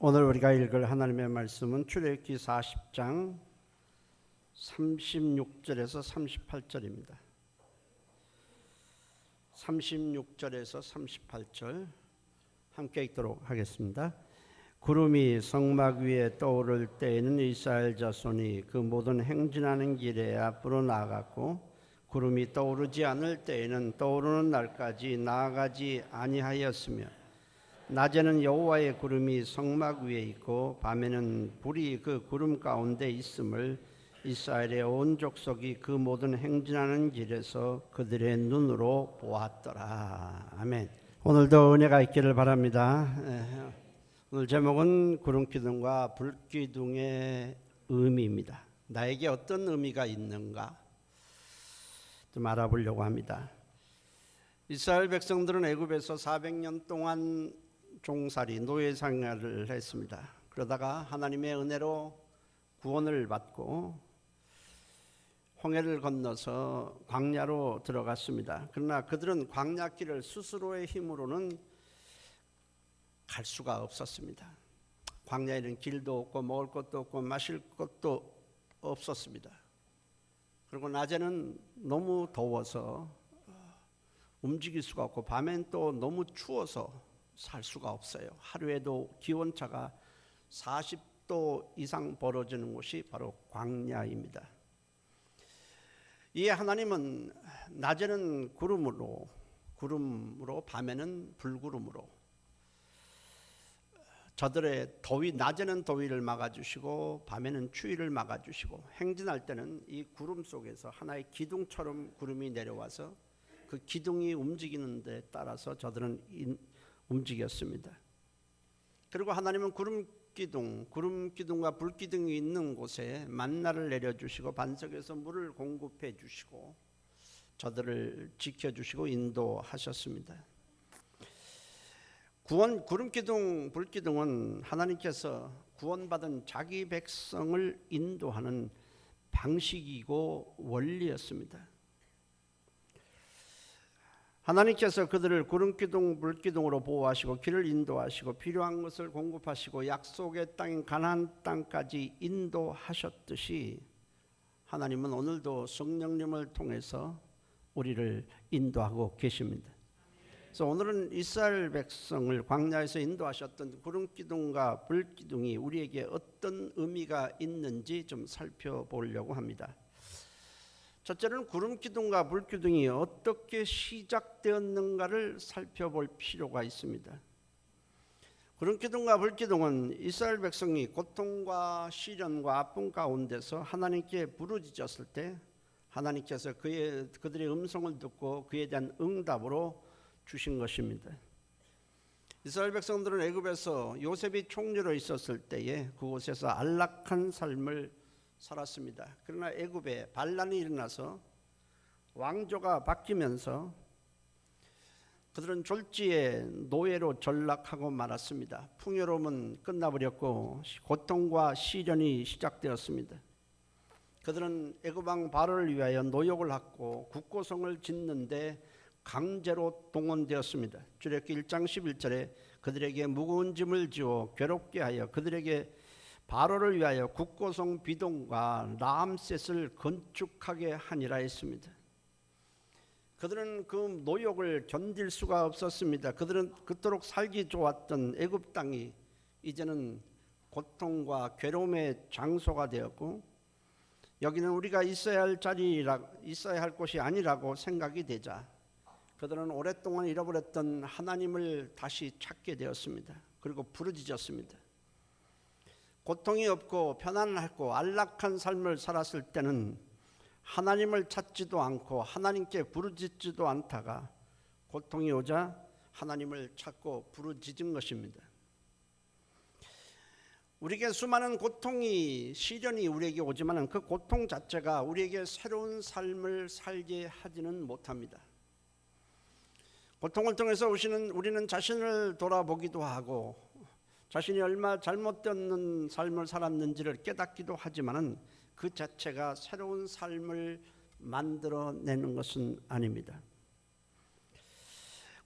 오늘 우리가 읽을 하나님의 말씀은 출애굽기 40장 36절에서 38절입니다. 36절에서 38절 함께 읽도록 하겠습니다. 구름이 성막 위에 떠오를 때에는 이스라엘 자손이 그 모든 행진하는 길에 앞으로 나아갔고, 구름이 떠오르지 않을 때에는 떠오르는 날까지 나아가지 아니하였으며, 낮에는 여호와의 구름이 성막 위에 있고 밤에는 불이 그 구름 가운데 있음을 이스라엘의 온 족속이 그 모든 행진하는 길에서 그들의 눈으로 보았더라. 아멘. 오늘도 은혜가 있기를 바랍니다. 오늘 제목은 구름기둥과 불기둥의 의미입니다. 나에게 어떤 의미가 있는가 좀 알아보려고 합니다. 이스라엘 백성들은 애굽에서 400년 동안 종살이 노예 생활을 했습니다. 그러다가 하나님의 은혜로 구원을 받고 홍해를 건너서 광야로 들어갔습니다. 그러나 그들은 광야길을 스스로의 힘으로는 갈 수가 없었습니다. 광야에는 길도 없고 먹을 것도 없고 마실 것도 없었습니다. 그리고 낮에는 너무 더워서 움직일 수가 없고 밤엔 또 너무 추워서 살 수가 없어요. 하루에도 기온차가 40도 이상 벌어지는 곳이 바로 광야입니다. 이에 하나님은 낮에는 구름으로 밤에는 불구름으로 저들의 더위, 낮에는 더위를 막아주시고 밤에는 추위를 막아주시고, 행진할 때는 이 구름 속에서 하나의 기둥처럼 구름이 내려와서 그 기둥이 움직이는 데 따라서 저들은 움직였습니다. 그리고 하나님은 구름기둥과 불기둥이 있는 곳에 만나를 내려주시고 반석에서 물을 공급해 주시고 저들을 지켜주시고 인도하셨습니다. 구름기둥, 불기둥은 하나님께서 구원받은 자기 백성을 인도하는 방식이고 원리였습니다. 하나님께서 그들을 구름기둥, 불기둥으로 보호하시고 길을 인도하시고 필요한 것을 공급하시고 약속의 땅인 가나안 땅까지 인도하셨듯이 하나님은 오늘도 성령님을 통해서 우리를 인도하고 계십니다. 그래서 오늘은 이스라엘 백성을 광야에서 인도하셨던 구름기둥과 불기둥이 우리에게 어떤 의미가 있는지 좀 살펴보려고 합니다. 첫째는 구름기둥과 불기둥이 어떻게 시작되었는가를 살펴볼 필요가 있습니다. 구름기둥과 불기둥은 이스라엘 백성이 고통과 시련과 아픔 가운데서 하나님께 부르짖었을 때 하나님께서 그들의 음성을 듣고 그에 대한 응답으로 주신 것입니다. 이스라엘 백성들은 애굽에서 요셉이 총리로 있었을 때에 그곳에서 안락한 삶을 살았습니다. 그러나 애굽에 반란이 일어나서 왕조가 바뀌면서 그들은 졸지에 노예로 전락하고 말았습니다. 풍요로움은 끝나버렸고 고통과 시련이 시작되었습니다. 그들은 애굽 왕 바로를 위하여 노역을 하고 국고성을 짓는데 강제로 동원되었습니다. 출애굽기 1장 11절에 그들에게 무거운 짐을 지어 괴롭게 하여 그들에게 바로를 위하여 국고성 비동과 라암셋을 건축하게 하니라 했습니다. 그들은 그 노역을 견딜 수가 없었습니다. 그들은 그토록 살기 좋았던 애굽 땅이 이제는 고통과 괴로움의 장소가 되었고, 여기는 우리가 있어야 할 곳이 아니라고 생각이 되자 그들은 오랫동안 잃어버렸던 하나님을 다시 찾게 되었습니다. 그리고 부르짖었습니다. 고통이 없고 편안하고 안락한 삶을 살았을 때는 하나님을 찾지도 않고 하나님께 부르짖지도 않다가 고통이 오자 하나님을 찾고 부르짖은 것입니다. 우리에게 수많은 고통이, 시련이 우리에게 오지만 그 고통 자체가 우리에게 새로운 삶을 살게 하지는 못합니다. 고통을 통해서 우리는 자신을 돌아보기도 하고 자신이 얼마나 잘못된 삶을 살았는지를 깨닫기도 하지만 그 자체가 새로운 삶을 만들어내는 것은 아닙니다.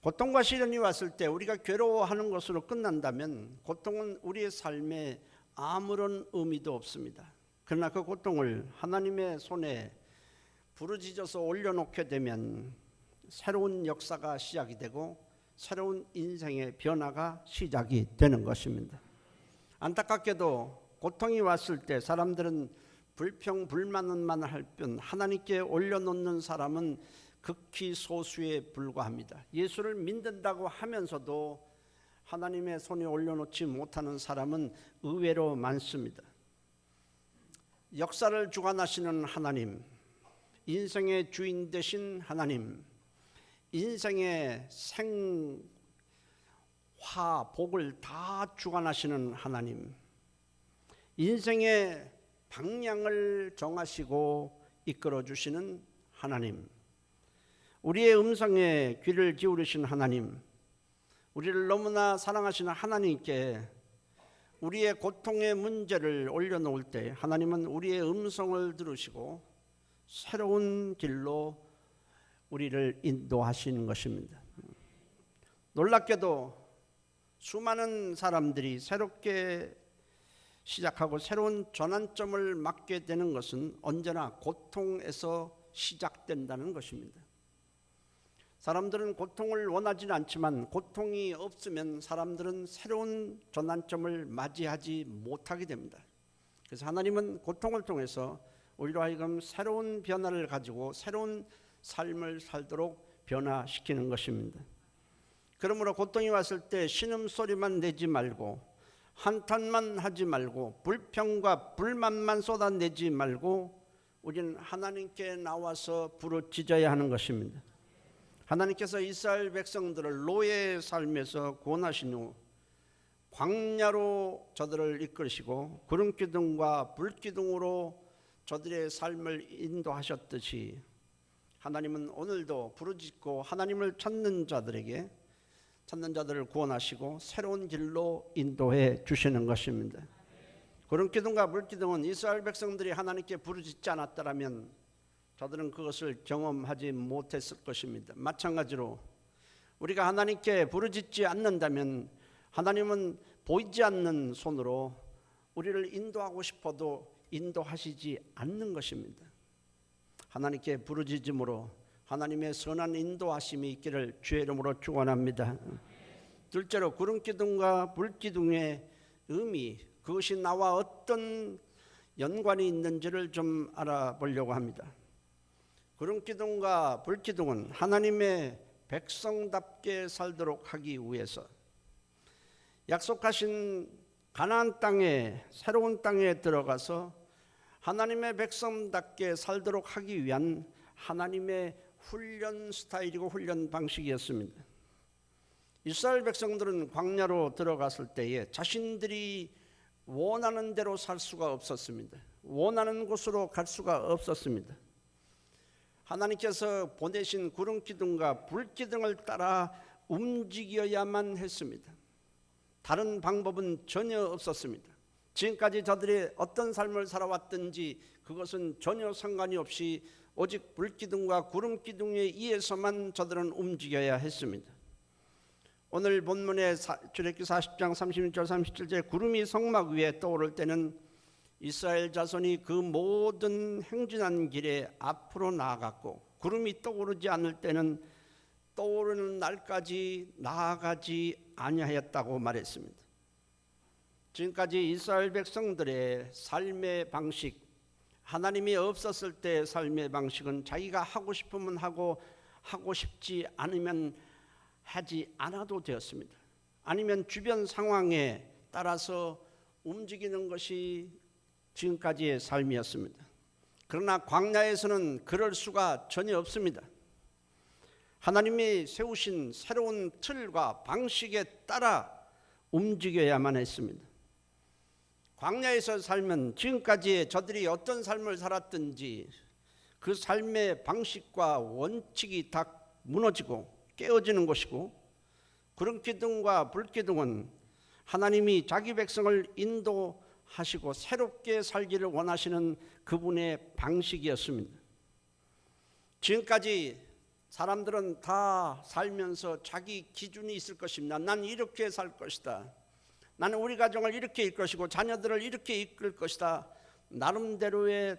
고통과 시련이 왔을 때 우리가 괴로워하는 것으로 끝난다면 고통은 우리의 삶에 아무런 의미도 없습니다. 그러나 그 고통을 하나님의 손에 부르짖어서 올려놓게 되면 새로운 역사가 시작이 되고 새로운 인생의 변화가 시작이 되는 것입니다. 안타깝게도 고통이 왔을 때 사람들은 불평 불만만 할 뿐 하나님께 올려놓는 사람은 극히 소수에 불과합니다. 예수를 믿는다고 하면서도 하나님의 손에 올려놓지 못하는 사람은 의외로 많습니다. 역사를 주관하시는 하나님, 인생의 주인 되신 하나님, 인생의 생화 복을 다 주관하시는 하나님, 인생의 방향을 정하시고 이끌어 주시는 하나님, 우리의 음성에 귀를 기울이신 하나님, 우리를 너무나 사랑하시는 하나님께 우리의 고통의 문제를 올려놓을 때 하나님은 우리의 음성을 들으시고 새로운 길로 우리를 인도하시는 것입니다. 놀랍게도 수많은 사람들이 새롭게 시작하고 새로운 전환점을 맞게 되는 것은 언제나 고통에서 시작된다는 것입니다. 사람들은 고통을 원하지는 않지만 고통이 없으면 사람들은 새로운 전환점을 맞이하지 못하게 됩니다. 그래서 하나님은 고통을 통해서 우리로 하여금 새로운 변화를 가지고 새로운 삶을 살도록 변화시키는 것입니다. 그러므로 고통이 왔을 때 신음소리만 내지 말고 한탄만 하지 말고 불평과 불만만 쏟아내지 말고 우리는 하나님께 나와서 부르짖어야 하는 것입니다. 하나님께서 이스라엘 백성들을 노예의 삶에서 구원하신 후 광야로 저들을 이끌으시고 구름기둥과 불기둥으로 저들의 삶을 인도하셨듯이 하나님은 오늘도 부르짖고 하나님을 찾는 자들을 구원하시고 새로운 길로 인도해 주시는 것입니다. 구름기둥과 불기둥은 이스라엘 백성들이 하나님께 부르짖지 않았더라면 저들은 그것을 경험하지 못했을 것입니다. 마찬가지로 우리가 하나님께 부르짖지 않는다면 하나님은 보이지 않는 손으로 우리를 인도하고 싶어도 인도하시지 않는 것입니다. 하나님께 부르짖음으로 하나님의 선한 인도하심이 있기를 주의 이름으로 축원합니다. 둘째로 구름기둥과 불기둥의 의미, 그것이 나와 어떤 연관이 있는지를 좀 알아보려고 합니다. 구름기둥과 불기둥은 하나님의 백성답게 살도록 하기 위해서 약속하신 가나안 땅에 새로운 땅에 들어가서 하나님의 백성답게 살도록 하기 위한 하나님의 훈련 스타일이고 훈련 방식이었습니다. 이스라엘 백성들은 광야로 들어갔을 때에 자신들이 원하는 대로 살 수가 없었습니다. 원하는 곳으로 갈 수가 없었습니다. 하나님께서 보내신 구름기둥과 불기둥을 따라 움직여야만 했습니다. 다른 방법은 전혀 없었습니다. 지금까지 저들이 어떤 삶을 살아왔든지 그것은 전혀 상관이 없이 오직 불기둥과 구름기둥에 의해서만 저들은 움직여야 했습니다. 오늘 본문의 출애굽기 40장 36절 37절 구름이 성막 위에 떠오를 때는 이스라엘 자손이 그 모든 행진한 길에 앞으로 나아갔고 구름이 떠오르지 않을 때는 떠오르는 날까지 나아가지 아니하였다고 말했습니다. 지금까지 이스라엘 백성들의 삶의 방식, 하나님이 없었을 때 삶의 방식은 자기가 하고 싶으면 하고 하고 싶지 않으면 하지 않아도 되었습니다. 아니면 주변 상황에 따라서 움직이는 것이 지금까지의 삶이었습니다. 그러나 광야에서는 그럴 수가 전혀 없습니다. 하나님이 세우신 새로운 틀과 방식에 따라 움직여야만 했습니다. 광야에서 살면 지금까지 저들이 어떤 삶을 살았든지 그 삶의 방식과 원칙이 다 무너지고 깨어지는 것이고 구름기둥과 불기둥은 하나님이 자기 백성을 인도하시고 새롭게 살기를 원하시는 그분의 방식이었습니다. 지금까지 사람들은 다 살면서 자기 기준이 있을 것입니다. 난 이렇게 살 것이다. 나는 우리 가정을 이렇게 이끌 것이고 자녀들을 이렇게 이끌 것이다. 나름대로의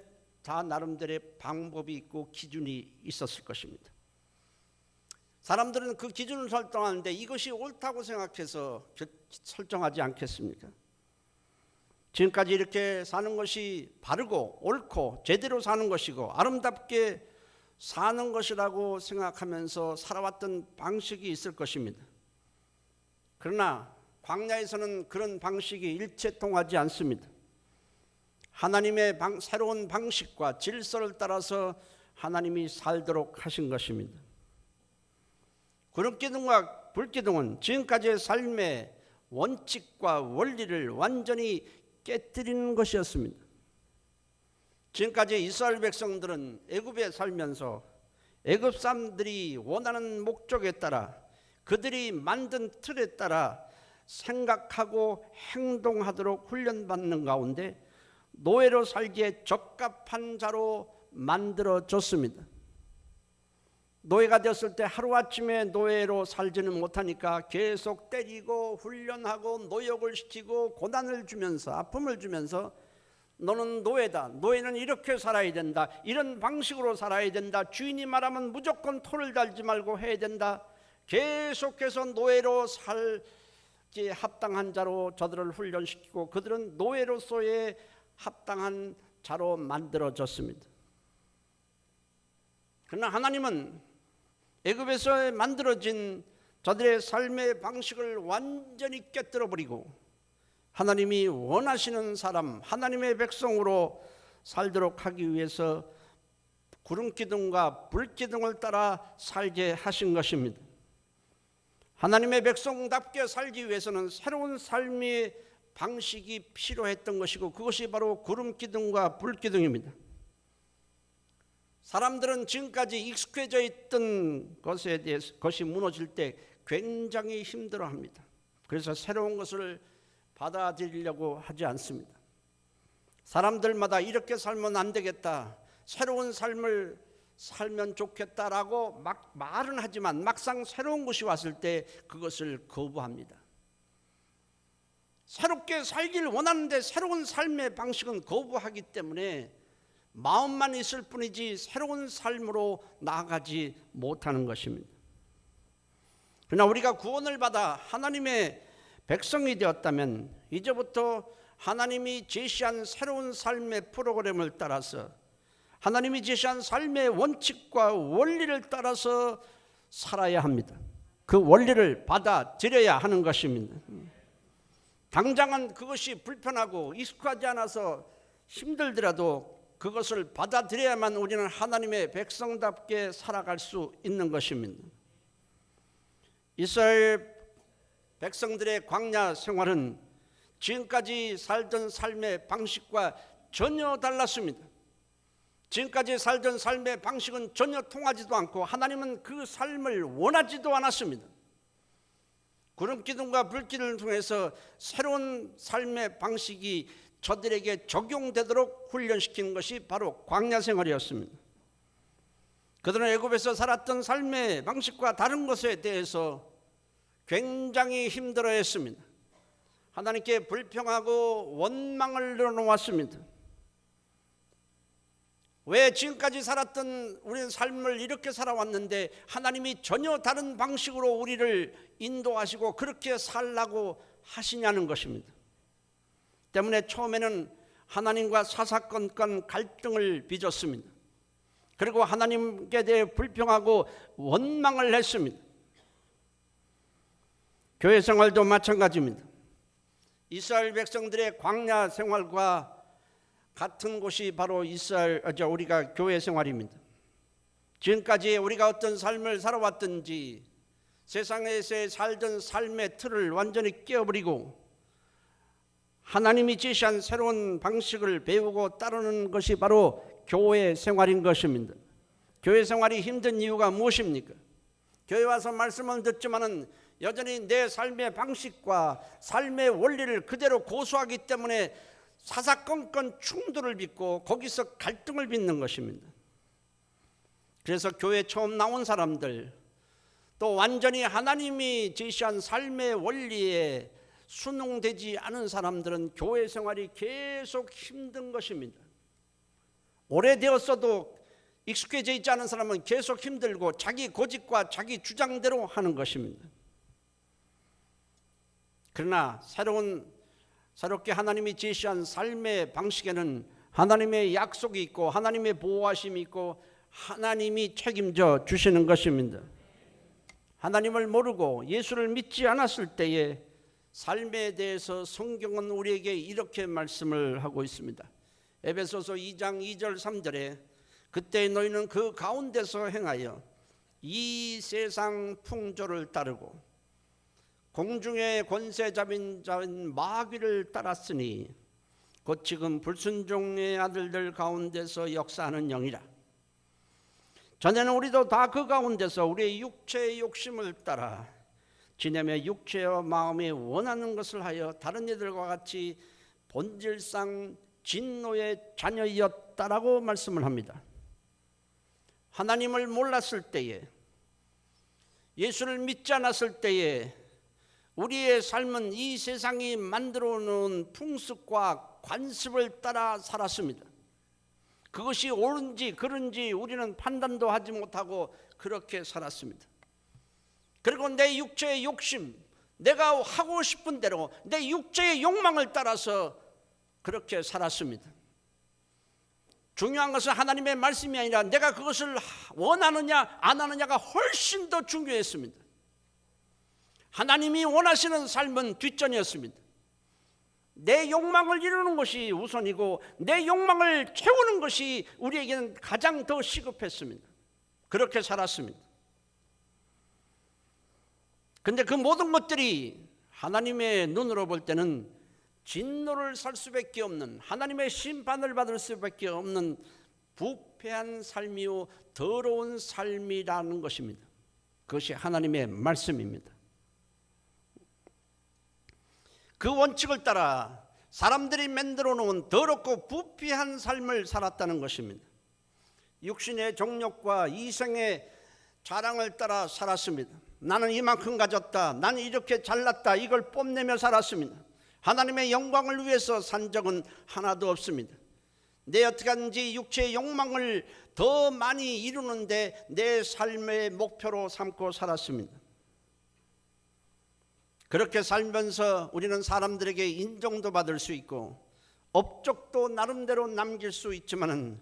방법이 있고 기준이 있었을 것입니다. 사람들은 그 기준을 설정하는데 이것이 옳다고 생각해서 설정하지 않겠습니까? 지금까지 이렇게 사는 것이 바르고 옳고 제대로 사는 것이고 아름답게 사는 것이라고 생각하면서 살아왔던 방식이 있을 것입니다. 그러나 광야에서는 그런 방식이 일체통하지 않습니다. 하나님의 새로운 방식과 질서를 따라서 하나님이 살도록 하신 것입니다. 구름기둥과 불기둥은 지금까지의 삶의 원칙과 원리를 완전히 깨뜨리는 것이었습니다. 지금까지 이스라엘 백성들은 애굽에 살면서 애굽 사람들이 원하는 목적에 따라 그들이 만든 틀에 따라 생각하고 행동하도록 훈련받는 가운데 노예로 살기에 적합한 자로 만들어졌습니다. 노예가 되었을 때 하루아침에 노예로 살지는 못하니까 계속 때리고 훈련하고 노역을 시키고 고난을 주면서 아픔을 주면서 너는 노예다. 노예는 이렇게 살아야 된다. 이런 방식으로 살아야 된다. 주인이 말하면 무조건 토를 달지 말고 해야 된다. 계속해서 노예로 살기에 합당한 자로 저들을 훈련시키고 그들은 노예로서의 합당한 자로 만들어졌습니다. 그러나 하나님은 애굽에서 만들어진 저들의 삶의 방식을 완전히 깨뜨려버리고 하나님이 원하시는 사람, 하나님의 백성으로 살도록 하기 위해서 구름기둥과 불기둥을 따라 살게 하신 것입니다. 하나님의 백성답게 살기 위해서는 새로운 삶의 방식이 필요했던 것이고 그것이 바로 구름기둥과 불기둥입니다. 사람들은 지금까지 익숙해져 있던 것에 대해서 것이 무너질 때 굉장히 힘들어합니다. 그래서 새로운 것을 받아들이려고 하지 않습니다. 사람들마다 이렇게 살면 안 되겠다, 새로운 삶을 살면 좋겠다라고 막 말은 하지만 막상 새로운 것이 왔을 때 그것을 거부합니다. 새롭게 살기를 원하는데 새로운 삶의 방식은 거부하기 때문에 마음만 있을 뿐이지 새로운 삶으로 나아가지 못하는 것입니다. 그러나 우리가 구원을 받아 하나님의 백성이 되었다면 이제부터 하나님이 제시한 새로운 삶의 프로그램을 따라서 하나님이 제시한 삶의 원칙과 원리를 따라서 살아야 합니다. 그 원리를 받아들여야 하는 것입니다. 당장은 그것이 불편하고 익숙하지 않아서 힘들더라도 그것을 받아들여야만 우리는 하나님의 백성답게 살아갈 수 있는 것입니다. 이스라엘 백성들의 광야 생활은 지금까지 살던 삶의 방식과 전혀 달랐습니다. 지금까지 살던 삶의 방식은 전혀 통하지도 않고 하나님은 그 삶을 원하지도 않았습니다. 구름기둥과 불기둥을 통해서 새로운 삶의 방식이 저들에게 적용되도록 훈련시키는 것이 바로 광야 생활이었습니다. 그들은 애굽에서 살았던 삶의 방식과 다른 것에 대해서 굉장히 힘들어했습니다. 하나님께 불평하고 원망을 늘어놓았습니다. 왜 지금까지 살았던 우리는 삶을 이렇게 살아왔는데 하나님이 전혀 다른 방식으로 우리를 인도하시고 그렇게 살라고 하시냐는 것입니다. 때문에 처음에는 하나님과 사사건건 갈등을 빚었습니다. 그리고 하나님께 대해 불평하고 원망을 했습니다. 교회 생활도 마찬가지입니다. 이스라엘 백성들의 광야 생활과 같은 곳이 바로 우리가 교회 생활입니다. 지금까지 우리가 어떤 삶을 살아왔든지 세상에서 살던 삶의 틀을 완전히 깨어버리고 하나님이 제시한 새로운 방식을 배우고 따르는 것이 바로 교회 생활인 것입니다. 교회 생활이 힘든 이유가 무엇입니까? 교회 와서 말씀을 듣지만은 여전히 내 삶의 방식과 삶의 원리를 그대로 고수하기 때문에 사사건건 충돌을 빚고 거기서 갈등을 빚는 것입니다. 그래서 교회 처음 나온 사람들, 또 완전히 하나님이 제시한 삶의 원리에 순응되지 않은 사람들은 교회 생활이 계속 힘든 것입니다. 오래되었어도 익숙해져 있지 않은 사람은 계속 힘들고 자기 고집과 자기 주장대로 하는 것입니다. 그러나 새롭게 하나님이 제시한 삶의 방식에는 하나님의 약속이 있고 하나님의 보호하심이 있고 하나님이 책임져 주시는 것입니다. 하나님을 모르고 예수를 믿지 않았을 때의 삶에 대해서 성경은 우리에게 이렇게 말씀을 하고 있습니다. 에베소서 2장 2절 3절에 그때 너희는 그 가운데서 행하여 이 세상 풍조를 따르고 공중의 권세 잡인 마귀를 따랐으니 곧 지금 불순종의 아들들 가운데서 역사하는 영이라. 전에는 우리도 다 그 가운데서 우리의 육체의 욕심을 따라 지내며 육체와 마음이 원하는 것을 하여 다른 이들과 같이 본질상 진노의 자녀였다라고 말씀을 합니다. 하나님을 몰랐을 때에, 예수를 믿지 않았을 때에 우리의 삶은 이 세상이 만들어 놓은 풍습과 관습을 따라 살았습니다. 그것이 옳은지 그른지 우리는 판단도 하지 못하고 그렇게 살았습니다. 그리고 내 육체의 욕심, 내가 하고 싶은 대로 내 육체의 욕망을 따라서 그렇게 살았습니다. 중요한 것은 하나님의 말씀이 아니라 내가 그것을 원하느냐 안 하느냐가 훨씬 더 중요했습니다. 하나님이 원하시는 삶은 뒷전이었습니다. 내 욕망을 이루는 것이 우선이고 내 욕망을 채우는 것이 우리에게는 가장 더 시급했습니다. 그렇게 살았습니다. 그런데 그 모든 것들이 하나님의 눈으로 볼 때는 진노를 살 수밖에 없는, 하나님의 심판을 받을 수밖에 없는 부패한 삶이요 더러운 삶이라는 것입니다. 그것이 하나님의 말씀입니다. 그 원칙을 따라 사람들이 만들어 놓은 더럽고 부패한 삶을 살았다는 것입니다. 육신의 정욕과 이생의 자랑을 따라 살았습니다. 나는 이만큼 가졌다, 나는 이렇게 잘났다, 이걸 뽐내며 살았습니다. 하나님의 영광을 위해서 산 적은 하나도 없습니다. 내 어떻게 하는지 육체의 욕망을 더 많이 이루는데 내 삶의 목표로 삼고 살았습니다. 그렇게 살면서 우리는 사람들에게 인정도 받을 수 있고 업적도 나름대로 남길 수 있지만은,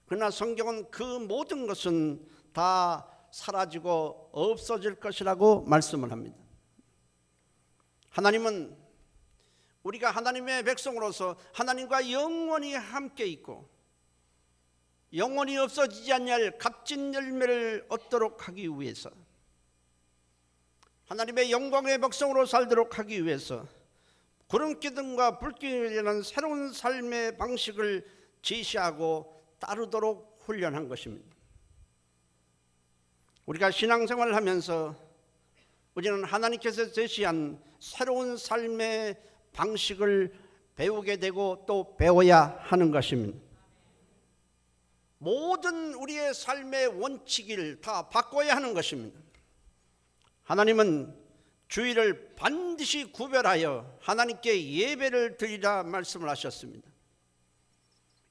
그러나 성경은 그 모든 것은 다 사라지고 없어질 것이라고 말씀을 합니다. 하나님은 우리가 하나님의 백성으로서 하나님과 영원히 함께 있고 영원히 없어지지 않을 값진 열매를 얻도록 하기 위해서, 하나님의 영광의 백성으로 살도록 하기 위해서 구름기둥과 불기둥이라는 새로운 삶의 방식을 제시하고 따르도록 훈련한 것입니다. 우리가 신앙생활을 하면서 우리는 하나님께서 제시한 새로운 삶의 방식을 배우게 되고 또 배워야 하는 것입니다. 모든 우리의 삶의 원칙을 다 바꿔야 하는 것입니다. 하나님은 주일을 반드시 구별하여 하나님께 예배를 드리라 말씀을 하셨습니다.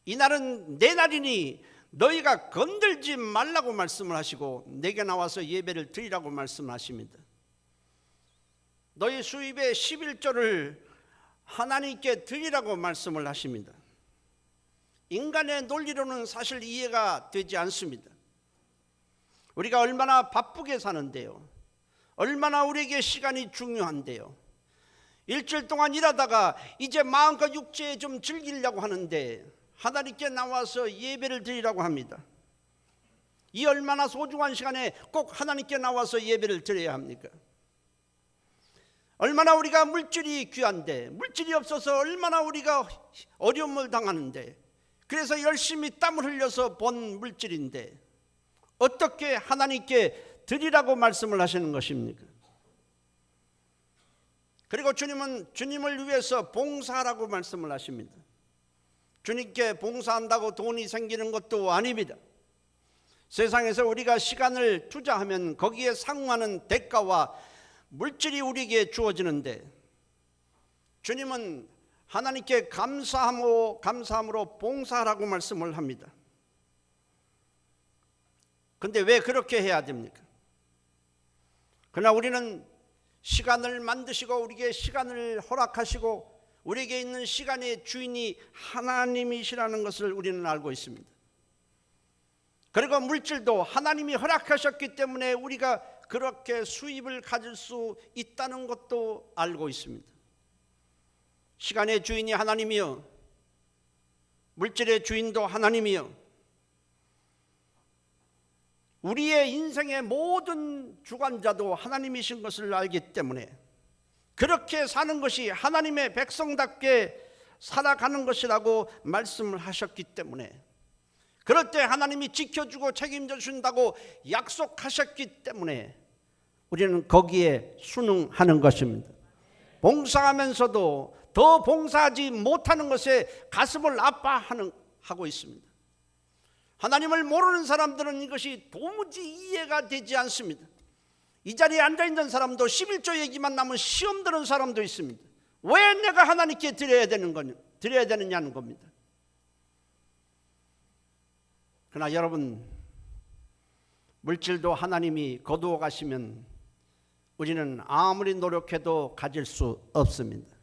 이날은 내 날이니 너희가 건들지 말라고 말씀을 하시고 내게 나와서 예배를 드리라고 말씀하십니다. 너희 수입의 11조를 하나님께 드리라고 말씀을 하십니다. 인간의 논리로는 사실 이해가 되지 않습니다. 우리가 얼마나 바쁘게 사는데요, 얼마나 우리에게 시간이 중요한데요, 일주일 동안 일하다가 이제 마음껏 육체에 좀 즐기려고 하는데 하나님께 나와서 예배를 드리라고 합니다. 이 얼마나 소중한 시간에 꼭 하나님께 나와서 예배를 드려야 합니까? 얼마나 우리가 물질이 귀한데, 물질이 없어서 얼마나 우리가 어려움을 당하는데, 그래서 열심히 땀을 흘려서 번 물질인데 어떻게 하나님께 드리라고 말씀을 하시는 것입니까? 그리고 주님은 주님을 위해서 봉사하라고 말씀을 하십니다. 주님께 봉사한다고 돈이 생기는 것도 아닙니다. 세상에서 우리가 시간을 투자하면 거기에 상응하는 대가와 물질이 우리에게 주어지는데, 주님은 하나님께 감사함으로 봉사하라고 말씀을 합니다. 근데 왜 그렇게 해야 됩니까? 그러나 우리는 시간을 만드시고 우리에게 시간을 허락하시고 우리에게 있는 시간의 주인이 하나님이시라는 것을 우리는 알고 있습니다. 그리고 물질도 하나님이 허락하셨기 때문에 우리가 그렇게 수입을 가질 수 있다는 것도 알고 있습니다. 시간의 주인이 하나님이요, 물질의 주인도 하나님이요, 우리의 인생의 모든 주관자도 하나님이신 것을 알기 때문에 그렇게 사는 것이 하나님의 백성답게 살아가는 것이라고 말씀을 하셨기 때문에, 그럴 때 하나님이 지켜주고 책임져 주신다고 약속하셨기 때문에 우리는 거기에 순응하는 것입니다. 봉사하면서도 더 봉사하지 못하는 것에 가슴을 아파하고 있습니다. 하나님을 모르는 사람들은 이것이 도무지 이해가 되지 않습니다. 이 자리에 앉아있는 사람도 11조 얘기만 나면 시험 드는 사람도 있습니다. 왜 내가 하나님께 드려야 되느냐는 겁니다. 그러나 여러분, 물질도 하나님이 거두어 가시면 우리는 아무리 노력해도 가질 수 없습니다.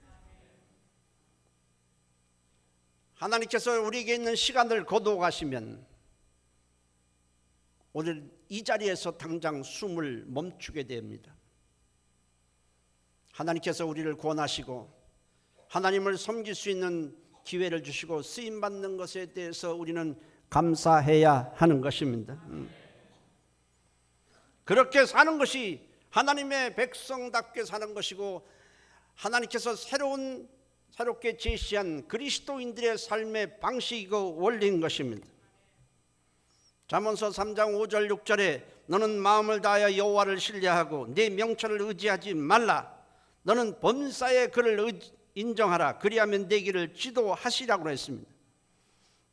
하나님께서 우리에게 있는 시간을 거두어 가시면 오늘 이 자리에서 당장 숨을 멈추게 됩니다. 하나님께서 우리를 구원하시고 하나님을 섬길 수 있는 기회를 주시고 쓰임받는 것에 대해서 우리는 감사해야 하는 것입니다. 그렇게 사는 것이 하나님의 백성답게 사는 것이고, 하나님께서 새롭게 제시한 그리스도인들의 삶의 방식이고 원리인 것입니다. 잠언서 3장 5절 6절에 너는 마음을 다하여 여호와를 신뢰하고 내 명철을 의지하지 말라. 너는 범사의 그를 인정하라. 그리하면 내 길을 지도하시라고 했습니다.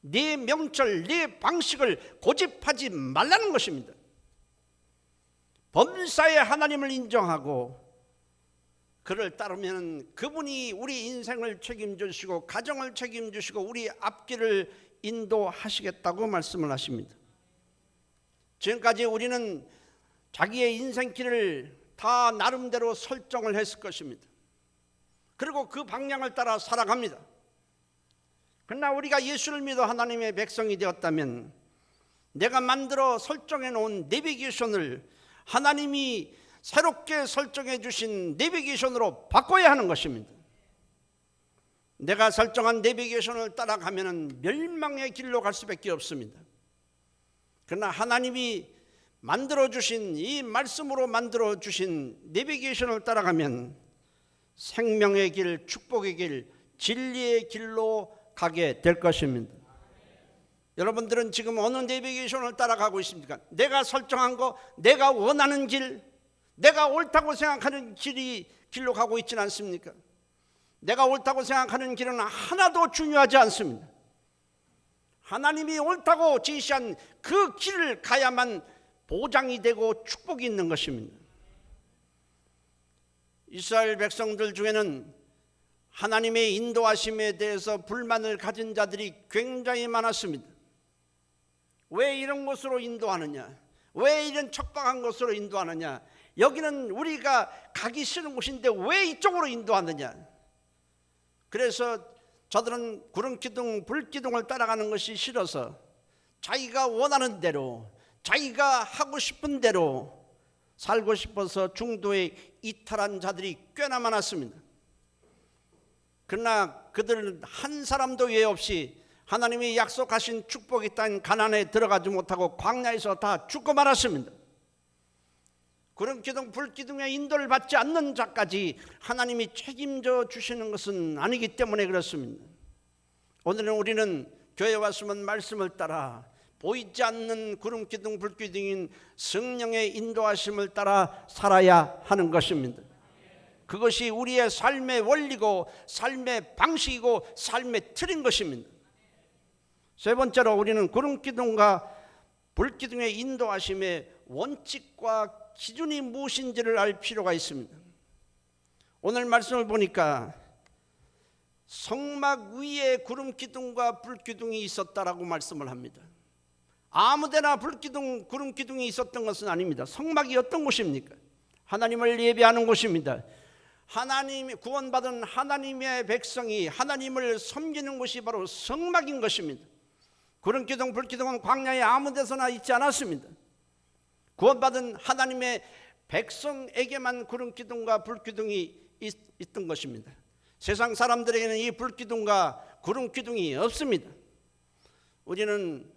네 명철, 네 방식을 고집하지 말라는 것입니다. 범사의 하나님을 인정하고 그를 따르면 그분이 우리 인생을 책임지시고 가정을 책임지시고 우리 앞길을 인도하시겠다고 말씀을 하십니다. 지금까지 우리는 자기의 인생길을 다 나름대로 설정을 했을 것입니다. 그리고 그 방향을 따라 살아갑니다. 그러나 우리가 예수를 믿어 하나님의 백성이 되었다면 내가 만들어 설정해 놓은 내비게이션을 하나님이 새롭게 설정해 주신 내비게이션으로 바꿔야 하는 것입니다. 내가 설정한 내비게이션을 따라가면 멸망의 길로 갈 수밖에 없습니다. 그러나 하나님이 만들어주신 이 말씀으로 만들어주신 내비게이션을 따라가면 생명의 길, 축복의 길, 진리의 길로 가게 될 것입니다. 여러분들은 지금 어느 내비게이션을 따라가고 있습니까? 내가 설정한 거, 내가 원하는 길, 내가 옳다고 생각하는 길로 가고 있지는 않습니까? 내가 옳다고 생각하는 길은 하나도 중요하지 않습니다. 하나님이 옳다고 제시한 그 길을 가야만 보장이 되고 축복이 있는 것입니다. 이스라엘 백성들 중에는 하나님의 인도하심에 대해서 불만을 가진 자들이 굉장히 많았습니다. 왜 이런 곳으로 인도하느냐? 왜 이런 척박한 곳으로 인도하느냐? 여기는 우리가 가기 싫은 곳인데 왜 이쪽으로 인도하느냐? 그래서 저들은 구름기둥, 불기둥을 따라가는 것이 싫어서 자기가 원하는 대로, 자기가 하고 싶은 대로 살고 싶어서 중도에 이탈한 자들이 꽤나 많았습니다. 그러나 그들은 한 사람도 예외 없이 하나님이 약속하신 축복의 땅 가나안에 들어가지 못하고 광야에서 다 죽고 말았습니다. 구름기둥, 불기둥의 인도를 받지 않는 자까지 하나님이 책임져 주시는 것은 아니기 때문에 그렇습니다. 오늘은 우리는 교회에 왔으면 말씀을 따라 보이지 않는 구름기둥, 불기둥인 성령의 인도하심을 따라 살아야 하는 것입니다. 그것이 우리의 삶의 원리고 삶의 방식이고 삶의 틀인 것입니다. 세 번째로 우리는 구름기둥과 불기둥의 인도하심의 원칙과 기준이 무엇인지를 알 필요가 있습니다. 오늘 말씀을 보니까 성막 위에 구름기둥과 불기둥이 있었다라고 말씀을 합니다. 아무데나 불기둥, 구름기둥이 있었던 것은 아닙니다. 성막이 어떤 곳입니까? 하나님을 예배하는 곳입니다. 하나님이 구원받은 하나님의 백성이 하나님을 섬기는 곳이 바로 성막인 것입니다. 구름기둥, 불기둥은 광야에 아무 데서나 있지 않았습니다. 구원받은 하나님의 백성에게만 구름기둥과 불기둥이 있던 것입니다. 세상 사람들에게는 이 불기둥과 구름기둥이 없습니다. 우리는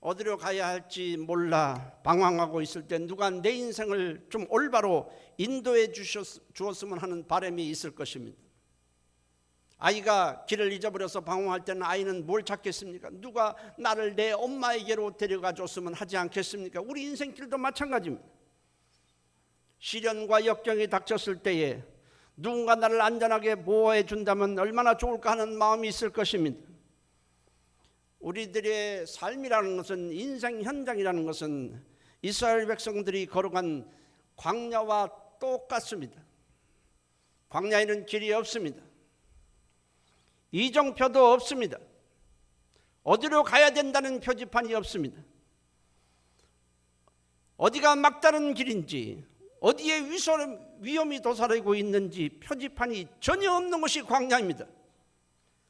어디로 가야 할지 몰라 방황하고 있을 때 누가 내 인생을 좀 올바로 인도해 주었으면 하는 바람이 있을 것입니다. 아이가 길을 잊어버려서 방황할 때는 아이는 뭘 찾겠습니까? 누가 나를 내 엄마에게로 데려가 줬으면 하지 않겠습니까? 우리 인생길도 마찬가지입니다. 시련과 역경이 닥쳤을 때에 누군가 나를 안전하게 보호해 준다면 얼마나 좋을까 하는 마음이 있을 것입니다. 우리들의 삶이라는 것은, 인생 현장이라는 것은 이스라엘 백성들이 걸어간 광야와 똑같습니다. 광야에는 길이 없습니다. 이정표도 없습니다. 어디로 가야 된다는 표지판이 없습니다. 어디가 막다른 길인지, 어디에 위험이 도사리고 있는지 표지판이 전혀 없는 것이 광야입니다.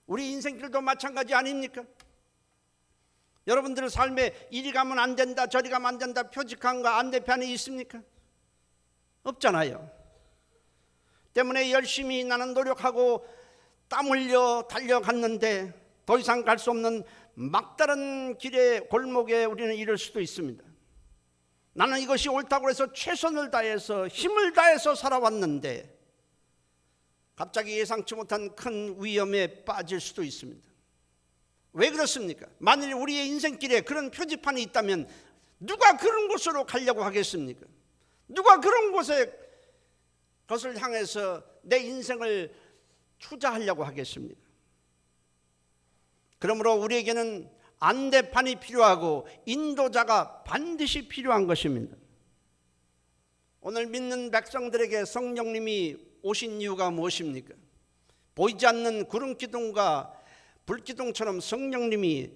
우리 인생길도 마찬가지 아닙니까? 여러분들 삶에 이리 가면 안 된다, 저리 가면 안 된다 표지판과 안내판이 있습니까? 없잖아요. 때문에 열심히 나는 노력하고 땀 흘려 달려갔는데 더 이상 갈 수 없는 막다른 길의 골목에 우리는 이를 수도 있습니다. 나는 이것이 옳다고 해서 최선을 다해서 힘을 다해서 살아왔는데 갑자기 예상치 못한 큰 위험에 빠질 수도 있습니다. 왜 그렇습니까? 만일 우리의 인생길에 그런 표지판이 있다면 누가 그런 곳으로 가려고 하겠습니까? 누가 그런 것을 향해서 내 인생을 투자하려고 하겠습니까? 그러므로 우리에게는 안내판이 필요하고 인도자가 반드시 필요한 것입니다. 오늘 믿는 백성들에게 성령님이 오신 이유가 무엇입니까? 보이지 않는 구름기둥과 불기둥처럼 성령님이,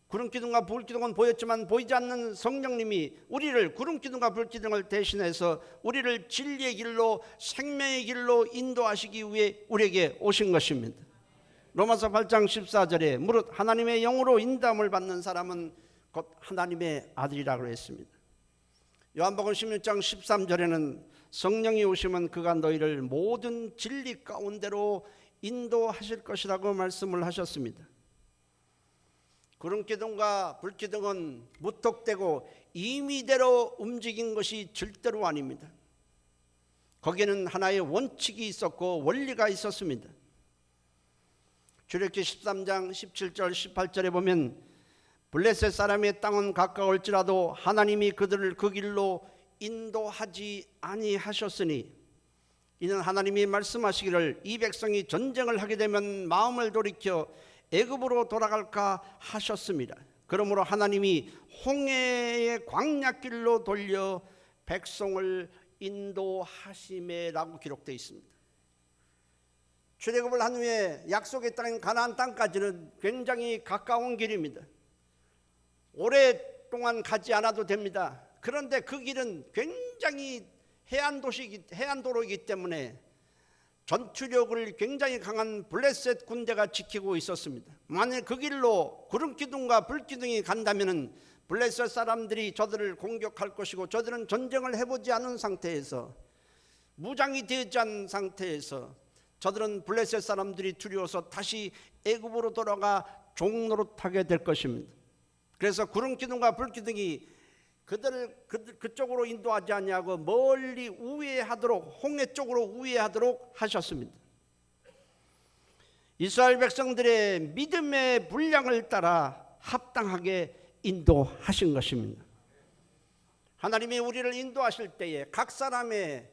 구름기둥과 불기둥은 보였지만 보이지 않는 성령님이 우리를, 구름기둥과 불기둥을 대신해서 우리를 진리의 길로, 생명의 길로 인도하시기 위해 우리에게 오신 것입니다. 로마서 8장 14절에 무릇 하나님의 영으로 인도함을 받는 사람은 곧 하나님의 아들이라고 했습니다. 요한복음 16장 13절에는 성령이 오시면 그가 너희를 모든 진리 가운데로 인도하실 것이라고 말씀을 하셨습니다. 구름기둥과 불기둥은 무턱대고 임의대로 움직인 것이 절대로 아닙니다. 거기에는 하나의 원칙이 있었고 원리가 있었습니다. 출애굽기 13장 17절 18절에 보면 블레셋 사람의 땅은 가까울지라도 하나님이 그들을 그 길로 인도하지 아니하셨으니 이는 하나님이 말씀하시기를 이 백성이 전쟁을 하게 되면 마음을 돌이켜 애굽으로 돌아갈까 하셨습니다. 그러므로 하나님이 홍해의 광야길로 돌려 백성을 인도하심에라고 기록되어 있습니다. 출애굽을 한 후에 약속의 땅인 가나안 땅까지는 굉장히 가까운 길입니다. 오랫동안 가지 않아도 됩니다. 그런데 그 길은 굉장히 해안도로이기 때문에 전투력을 굉장히 강한 블레셋 군대가 지키고 있었습니다. 만약 그 길로 구름기둥과 불기둥이 간다면 블레셋 사람들이 저들을 공격할 것이고 저들은 전쟁을 해보지 않은 상태에서, 무장이 되지 않은 상태에서 저들은 블레셋 사람들이 두려워서 다시 애굽으로 돌아가 종노릇하게 될 것입니다. 그래서 구름기둥과 불기둥이 그쪽으로 인도하지 아니하고 멀리 우회하도록, 홍해 쪽으로 우회하도록 하셨습니다. 이스라엘 백성들의 믿음의 분량을 따라 합당하게 인도하신 것입니다. 하나님이 우리를 인도하실 때에 각 사람에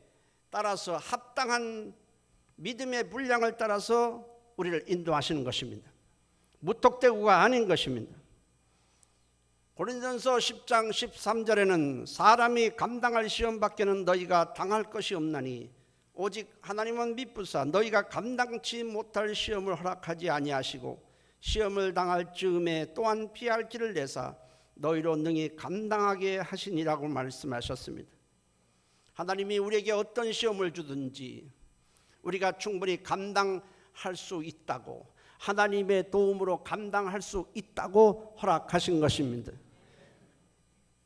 따라서 합당한 믿음의 분량을 따라서 우리를 인도하시는 것입니다. 무턱대고가 아닌 것입니다. 고린도전서 10장 13절에는 사람이 감당할 시험밖에는 너희가 당할 것이 없나니 오직 하나님은 미쁘사 너희가 감당치 못할 시험을 허락하지 아니하시고 시험을 당할 즈음에 또한 피할 길을 내사 너희로 능히 감당하게 하시니라고 말씀하셨습니다. 하나님이 우리에게 어떤 시험을 주든지 우리가 충분히 감당할 수 있다고, 하나님의 도움으로 감당할 수 있다고 허락하신 것입니다.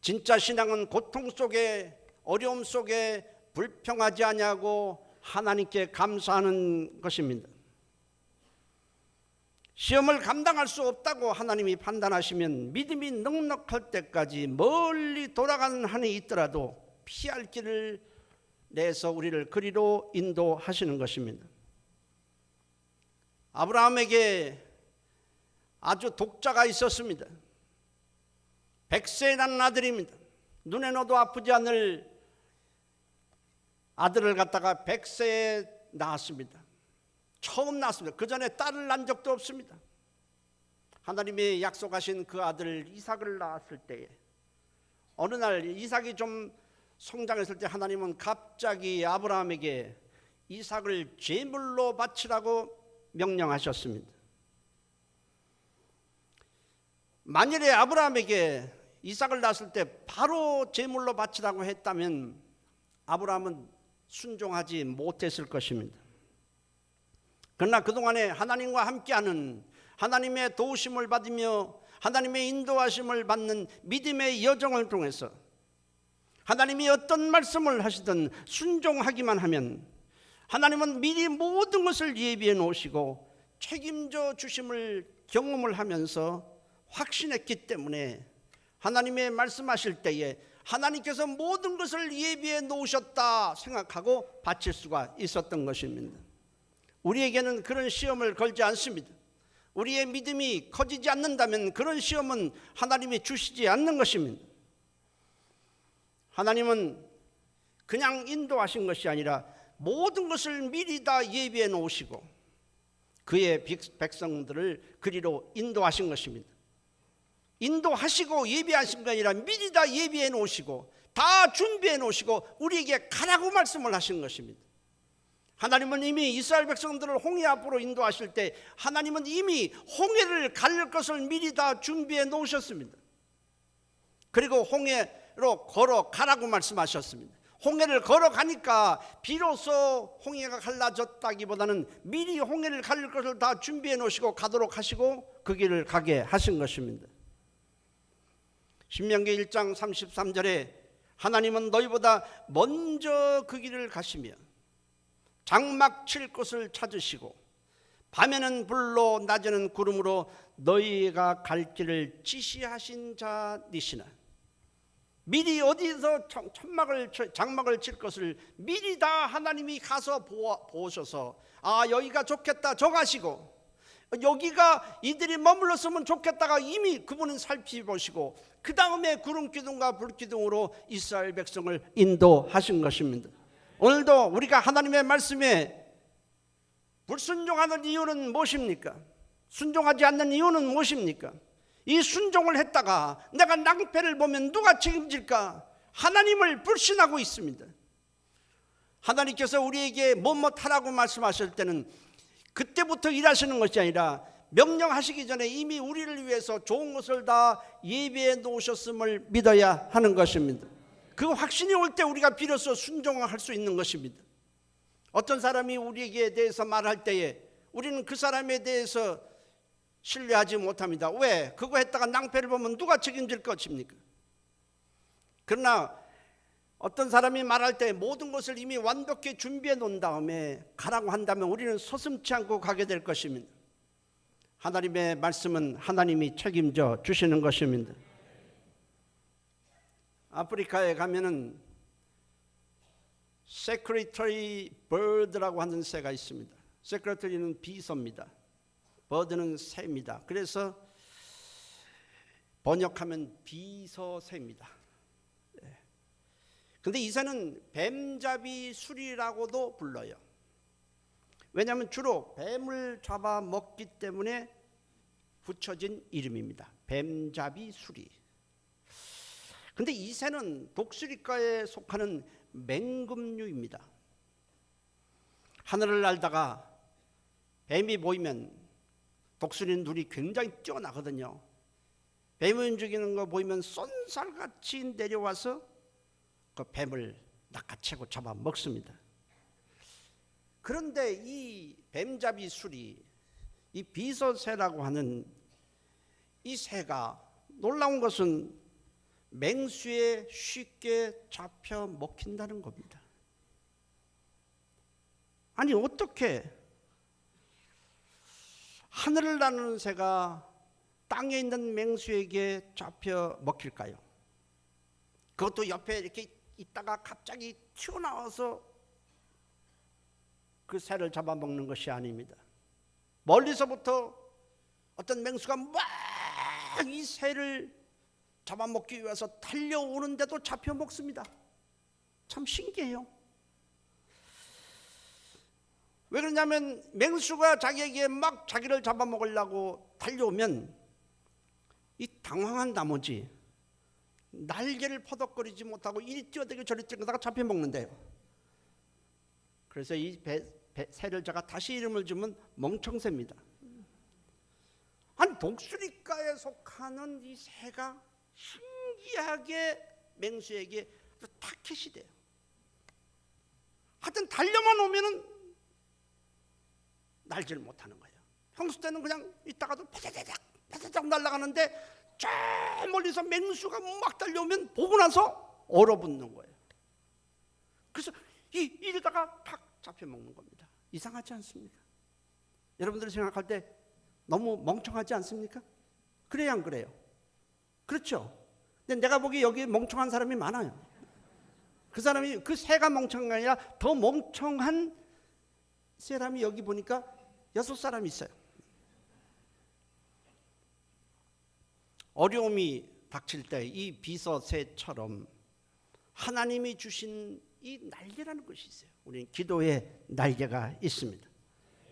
진짜 신앙은 고통 속에, 어려움 속에 불평하지 아니하고 하나님께 감사하는 것입니다. 시험을 감당할 수 없다고 하나님이 판단하시면 믿음이 넉넉할 때까지 멀리 돌아가는 한이 있더라도 피할 길을 내서 우리를 그리로 인도하시는 것입니다. 아브라함에게 아주 독자가 있었습니다. 백세라는 아들입니다. 눈에 넣어도 아프지 않을 아들을 갖다가 백세에 낳았습니다. 처음 낳았습니다. 그 전에 딸을 낳은 적도 없습니다. 하나님이 약속하신 그 아들 이삭을 낳았을 때에 어느 날 이삭이 좀 성장했을 때 하나님은 갑자기 아브라함에게 이삭을 제물로 바치라고 명령하셨습니다. 만일에 아브라함에게 이삭을 낳았을 때 바로 제물로 바치라고 했다면 아브라함은 순종하지 못했을 것입니다. 그러나 그동안에 하나님과 함께하는, 하나님의 도우심을 받으며 하나님의 인도하심을 받는 믿음의 여정을 통해서 하나님이 어떤 말씀을 하시든 순종하기만 하면 하나님은 미리 모든 것을 예비해 놓으시고 책임져 주심을 경험을 하면서 확신했기 때문에 하나님의 말씀하실 때에 하나님께서 모든 것을 예비해 놓으셨다 생각하고 바칠 수가 있었던 것입니다. 우리에게는 그런 시험을 걸지 않습니다. 우리의 믿음이 커지지 않는다면 그런 시험은 하나님이 주시지 않는 것입니다. 하나님은 그냥 인도하신 것이 아니라 모든 것을 미리 다 예비해 놓으시고 그의 백성들을 그리로 인도하신 것입니다. 인도하시고 예비하신 게 아니라 미리 다 예비해 놓으시고 다 준비해 놓으시고 우리에게 가라고 말씀을 하신 것입니다. 하나님은 이미 이스라엘 백성들을 홍해 앞으로 인도하실 때 하나님은 이미 홍해를 갈 것을 미리 다 준비해 놓으셨습니다. 그리고 홍해로 걸어가라고 말씀하셨습니다. 홍해를 걸어가니까 비로소 홍해가 갈라졌다기보다는 미리 홍해를 갈 것을 다 준비해 놓으시고 가도록 하시고 그 길을 가게 하신 것입니다. 신명기 1장 33절에 하나님은 너희보다 먼저 그 길을 가시며 장막 칠 곳을 찾으시고 밤에는 불로 낮에는 구름으로 너희가 갈 길을 지시하신 자니시나. 미리 어디서 장막을 칠 것을 미리 다 하나님이 가서 보셔서 여기가 좋겠다 정하시고 여기가 이들이 머물렀으면 좋겠다가 이미 그분은 살피보시고 그 다음에 구름기둥과 불기둥으로 이스라엘 백성을 인도하신 것입니다. 오늘도 우리가 하나님의 말씀에 불순종하는 이유는 무엇입니까? 순종하지 않는 이유는 무엇입니까? 이 순종을 했다가 내가 낭패를 보면 누가 책임질까? 하나님을 불신하고 있습니다. 하나님께서 우리에게 뭐하라고 말씀하실 때는 그때부터 일하시는 것이 아니라 명령하시기 전에 이미 우리를 위해서 좋은 것을 다 예비해 놓으셨음을 믿어야 하는 것입니다. 그 확신이 올 때 우리가 비로소 순종할 수 있는 것입니다. 어떤 사람이 우리에게 대해서 말할 때에 우리는 그 사람에 대해서 신뢰하지 못합니다. 왜? 그거 했다가 낭패를 보면 누가 책임질 것입니까? 그러나 어떤 사람이 말할 때 모든 것을 이미 완벽히 준비해 놓은 다음에 가라고 한다면 우리는 서슴지 않고 가게 될 것입니다. 하나님의 말씀은 하나님이 책임져 주시는 것입니다. 아프리카에 가면은 세크리터리 버드라고 하는 새가 있습니다. 세크리터리는 비서입니다. 버드는 새입니다. 그래서 번역하면 비서새입니다. 그런데 이 새는 뱀잡이 수리라고도 불러요. 왜냐하면 주로 뱀을 잡아 먹기 때문에 붙여진 이름입니다. 뱀잡이 수리. 근데 이 새는 독수리과에 속하는 맹금류입니다. 하늘을 날다가 뱀이 보이면 독수리는 눈이 굉장히 뛰어나거든요. 뱀이 움직이는 거 보이면 쏜살같이 내려와서 그 뱀을 낚아채고 잡아먹습니다. 그런데 이 뱀잡이 수리, 이 비서새라고 하는 이 새가 놀라운 것은 맹수에 쉽게 잡혀 먹힌다는 겁니다. 아니 어떻게 하늘을 나르는 새가 땅에 있는 맹수에게 잡혀 먹힐까요? 그것도 옆에 이렇게 있다가 갑자기 튀어나와서 그 새를 잡아먹는 것이 아닙니다. 멀리서부터 어떤 맹수가 막 이 새를 잡아먹기 위해서 달려오는데도 잡혀 먹습니다. 참 신기해요. 왜 그러냐면 맹수가 자기에게 막 자기를 잡아먹으려고 달려오면 이 당황한 나머지 날개를 퍼덕거리지 못하고 이리 뛰어들고 저리 뛰어다가 잡혀 먹는데요. 그래서 이 새를 제가 다시 이름을 주면 멍청새입니다. 아니 독수리과에 속하는 이 새가 신기하게 맹수에게 타켓이 돼요. 하여튼 달려만 오면은 날지를 못하는 거예요. 평소 때는 그냥 있다가도 파자작 날아가는데 저 멀리서 맹수가 막 달려오면 보고 나서 얼어붙는 거예요. 그래서 이러다가 탁 잡혀 먹는 겁니다. 이상하지 않습니까? 여러분들이 생각할 때 너무 멍청하지 않습니까? 그래요, 안 그래요? 그렇죠. 근데 내가 보기에 여기 멍청한 사람이 많아요. 그 사람이 그 새가 멍청한 게 아니라 더 멍청한 사람이 여기 보니까 6사람이 있어요. 어려움이 닥칠 때 이 비서새처럼 하나님이 주신 이 날개라는 것이 있어요. 우리는 기도의 날개가 있습니다.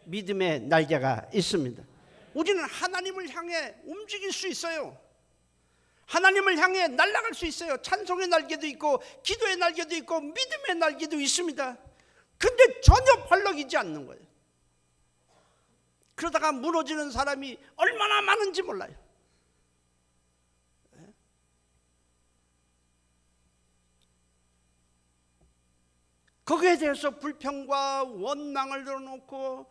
믿음의 날개가 있습니다. 우리는 하나님을 향해 움직일 수 있어요. 하나님을 향해 날아갈 수 있어요. 찬송의 날개도 있고 기도의 날개도 있고 믿음의 날개도 있습니다. 근데 전혀 벌럭이지 않는 거예요. 그러다가 무너지는 사람이 얼마나 많은지 몰라요. 거기에 대해서 불평과 원망을 들어놓고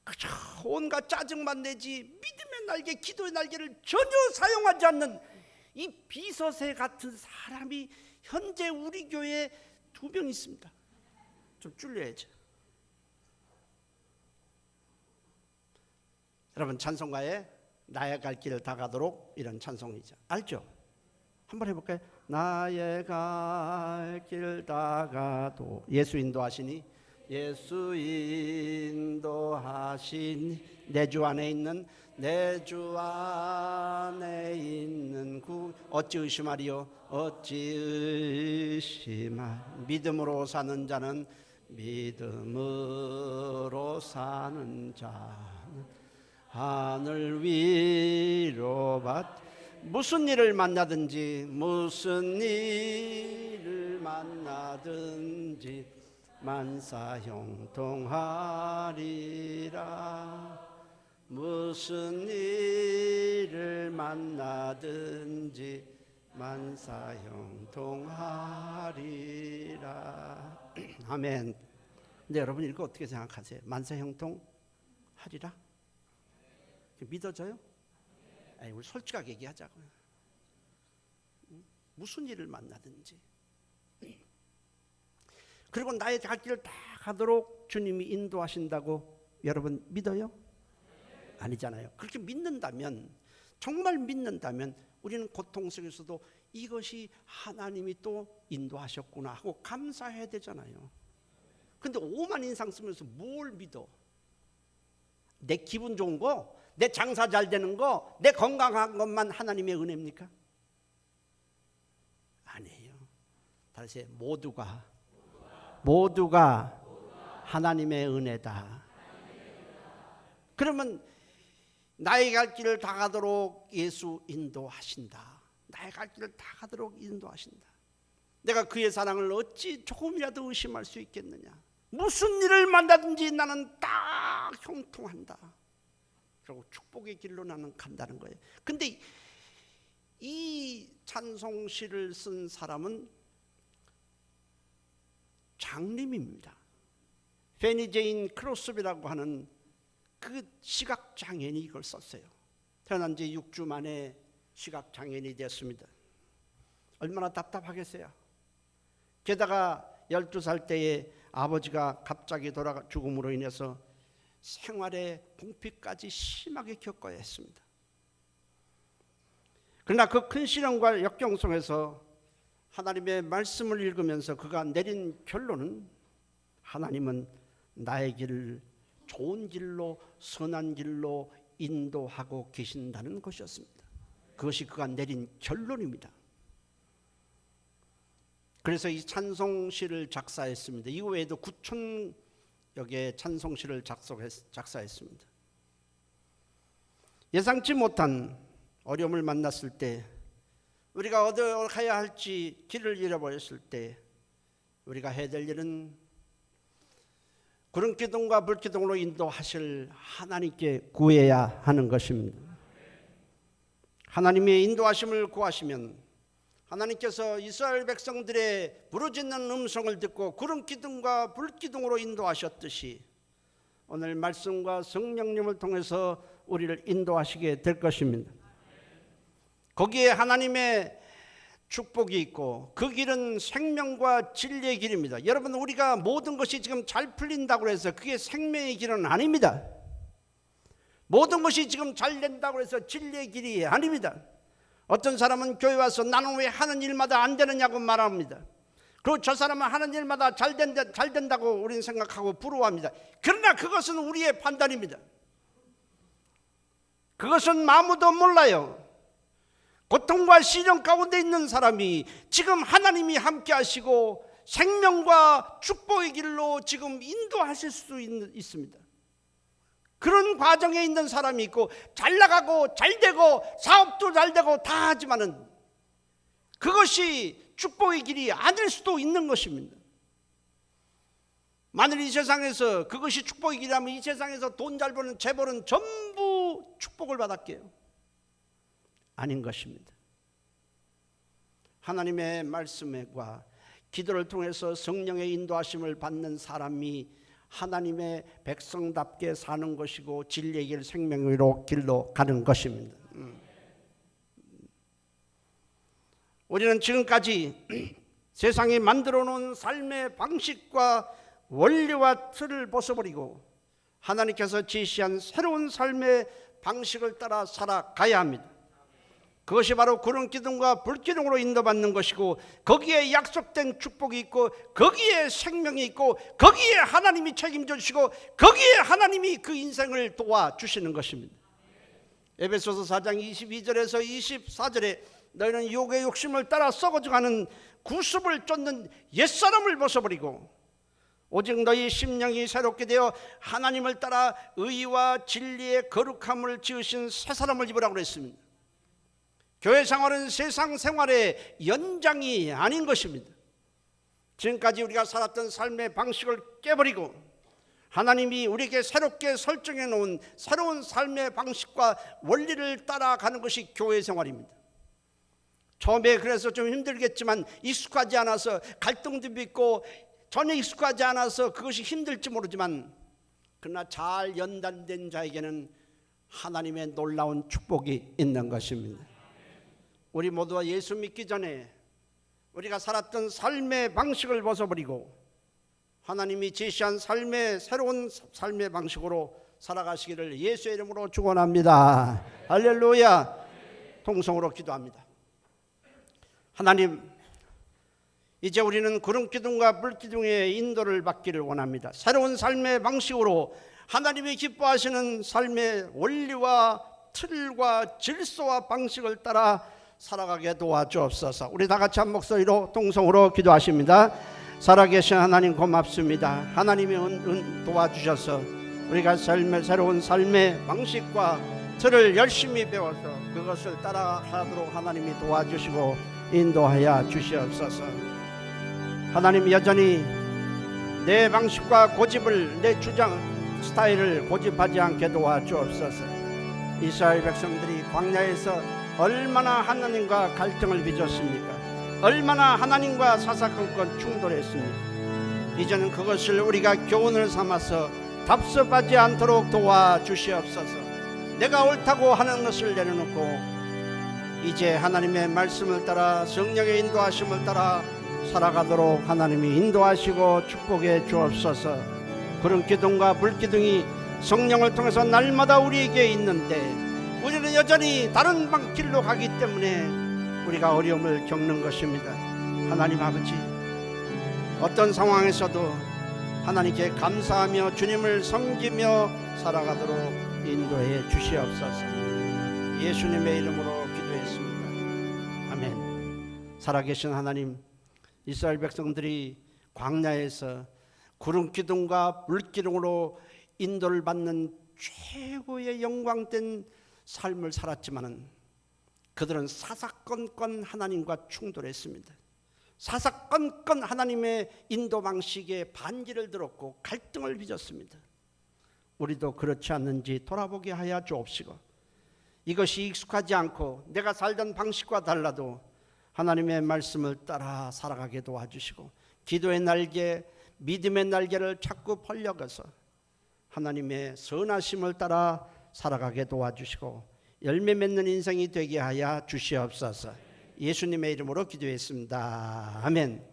그저 온갖 짜증만 내지 믿음의 날개, 기도의 날개를 전혀 사용하지 않는 이 비서새 같은 사람이 현재 우리 교회에 2명 있습니다. 좀 줄여야죠. 여러분 찬송가에 나의 갈 길 다 가도록 이런 찬송이죠. 알죠? 한번 해볼까요? 나의 갈 길 다 가도 예수 인도하시니 예수 인도하시니 내 주 안에 있는 내 주 안에 있는 어찌 의심하리요 어찌 의심하 믿음으로 사는 자는 믿음으로 사는 자는 하늘 위로 무슨 일을 만나든지 무슨 일을 만나든지 만사형통하리라 무슨 일을 만나든지 만사형통하리라 아멘. 근데 여러분 이거 어떻게 생각하세요? 만사형통하리라? 믿어져요? 아니, 우리 솔직하게 얘기하자고요. 무슨 일을 만나든지 그리고 나의 갈 길을 다 가도록 주님이 인도하신다고 여러분 믿어요? 아니잖아요. 그렇게 믿는다면 정말 믿는다면 우리는 고통 속에서도 이것이 하나님이 또 인도하셨구나 하고 감사해야 되잖아요. 근데 오만 인상 쓰면서 뭘 믿어? 내 기분 좋은 거? 내 장사 잘 되는 거? 내 건강한 것만 하나님의 은혜입니까? 아니에요. 다시 모두가 하나님의 은혜다. 그러면 나의 갈 길을 다 가도록 예수 인도하신다. 나의 갈 길을 다 가도록 인도하신다. 내가 그의 사랑을 어찌 조금이라도 의심할 수 있겠느냐. 무슨 일을 만나든지 나는 딱 형통한다. 그리고 축복의 길로 나는 간다는 거예요. 근데 이 찬송시를 쓴 사람은 장님입니다. 페니 제인 크로스비라고 하는 그 시각장애인이 이걸 썼어요. 태어난 지 6주 만에 시각장애인이 됐습니다. 얼마나 답답하겠어요. 게다가 12살 때에 아버지가 갑자기 죽음으로 인해서 생활의 봉피까지 심하게 겪어야 했습니다. 그러나 그 큰 시련과 역경 속에서 하나님의 말씀을 읽으면서 그가 내린 결론은 하나님은 나의 길을 좋은 길로 선한 길로 인도하고 계신다는 것이었습니다. 그것이 그가 내린 결론입니다. 그래서 이 찬송시를 작사했습니다. 이후 에도 9,000여 개의 찬송시를 작사했습니다. 예상치 못한 어려움을 만났을 때, 우리가 어디로 가야 할지 길을 잃어버렸을 때 우리가 해야 될 일은 구름 기둥과 불 기둥으로 인도하실 하나님께 구해야 하는 것입니다. 하나님의 인도하심을 구하시면 하나님께서 이스라엘 백성들의 부르짖는 음성을 듣고 구름 기둥과 불 기둥으로 인도하셨듯이 오늘 말씀과 성령님을 통해서 우리를 인도하시게 될 것입니다. 거기에 하나님의 축복이 있고 그 길은 생명과 진리의 길입니다. 여러분, 우리가 모든 것이 지금 잘 풀린다고 해서 그게 생명의 길은 아닙니다. 모든 것이 지금 잘 된다고 해서 진리의 길이 아닙니다. 어떤 사람은 교회 와서 나는 왜 하는 일마다 안 되느냐고 말합니다. 그리고 저 사람은 하는 일마다 잘 된다고 우리는 생각하고 부러워합니다. 그러나 그것은 우리의 판단입니다. 그것은 아무도 몰라요. 고통과 시련 가운데 있는 사람이 지금 하나님이 함께 하시고 생명과 축복의 길로 지금 인도하실 수 있습니다. 그런 과정에 있는 사람이 있고 잘 나가고 잘 되고 사업도 잘 되고 다 하지만은 그것이 축복의 길이 아닐 수도 있는 것입니다. 만일 이 세상에서 그것이 축복의 길이라면 이 세상에서 돈 잘 버는 재벌은 전부 축복을 받았게요. 아닌 것입니다. 하나님의 말씀과 기도를 통해서 성령의 인도하심을 받는 사람이 하나님의 백성답게 사는 것이고 진리의 길 생명의 길로 가는 것입니다. 우리는 지금까지 세상이 만들어 놓은 삶의 방식과 원리와 틀을 벗어버리고 하나님께서 제시한 새로운 삶의 방식을 따라 살아가야 합니다. 그것이 바로 구름 기둥과 불 기둥으로 인도받는 것이고 거기에 약속된 축복이 있고 거기에 생명이 있고 거기에 하나님이 책임져 주시고 거기에 하나님이 그 인생을 도와주시는 것입니다. 에베소서 4장 22절에서 24절에 너희는 육의 욕심을 따라 썩어져가는 구습을 쫓는 옛사람을 벗어버리고 오직 너희 심령이 새롭게 되어 하나님을 따라 의와 진리의 거룩함을 지으신 새 사람을 입으라고 그랬습니다. 교회 생활은 세상 생활의 연장이 아닌 것입니다. 지금까지 우리가 살았던 삶의 방식을 깨버리고 하나님이 우리에게 새롭게 설정해 놓은 새로운 삶의 방식과 원리를 따라가는 것이 교회 생활입니다. 처음에 그래서 좀 힘들겠지만 익숙하지 않아서 갈등도 있고 전혀 익숙하지 않아서 그것이 힘들지 모르지만 그러나 잘 연단된 자에게는 하나님의 놀라운 축복이 있는 것입니다. 우리 모두가 예수 믿기 전에 우리가 살았던 삶의 방식을 벗어버리고 하나님이 제시한 새로운 삶의 방식으로 살아가시기를 예수의 이름으로 축원합니다. 할렐루야. 통성으로 기도합니다. 하나님, 이제 우리는 구름 기둥과 불 기둥의 인도를 받기를 원합니다. 새로운 삶의 방식으로 하나님이 기뻐하시는 삶의 원리와 틀과 질서와 방식을 따라 살아가게 도와주옵소서. 우리 다 같이 한 목소리로 통성으로 기도하십니다. 살아계신 하나님 고맙습니다. 하나님이 도와주셔서 우리가 새로운 삶의 방식과 틀을 열심히 배워서 그것을 따라가도록 하나님이 도와주시고 인도하여 주시옵소서. 하나님, 여전히 내 방식과 고집을, 내 주장 스타일을 고집하지 않게 도와주옵소서. 이스라엘 백성들이 광야에서 얼마나 하나님과 갈등을 빚었습니까? 얼마나 하나님과 사사건건 충돌했습니까? 이제는 그것을 우리가 교훈을 삼아서 답습하지 않도록 도와주시옵소서. 내가 옳다고 하는 것을 내려놓고 이제 하나님의 말씀을 따라 성령의 인도하심을 따라 살아가도록 하나님이 인도하시고 축복해 주옵소서. 그런 기둥과 불기둥이 성령을 통해서 날마다 우리에게 있는데 우리는 여전히 다른 길로 가기 때문에 우리가 어려움을 겪는 것입니다. 하나님 아버지, 어떤 상황에서도 하나님께 감사하며 주님을 섬기며 살아가도록 인도해 주시옵소서. 예수님의 이름으로 기도했습니다. 아멘. 살아계신 하나님, 이스라엘 백성들이 광야에서 구름 기둥과 불 기둥으로 인도를 받는 최고의 영광된 삶을 살았지만은 그들은 사사건건 하나님과 충돌했습니다. 사사건건 하나님의 인도 방식에 반기를 들었고 갈등을 빚었습니다. 우리도 그렇지 않는지 돌아보게 하여 주옵시고, 이것이 익숙하지 않고 내가 살던 방식과 달라도 하나님의 말씀을 따라 살아가게 도와주시고, 기도의 날개, 믿음의 날개를 자꾸 벌려가서 하나님의 선하심을 따라 살아가게 도와주시고 열매 맺는 인생이 되게 하여 주시옵소서. 예수님의 이름으로 기도했습니다. 아멘.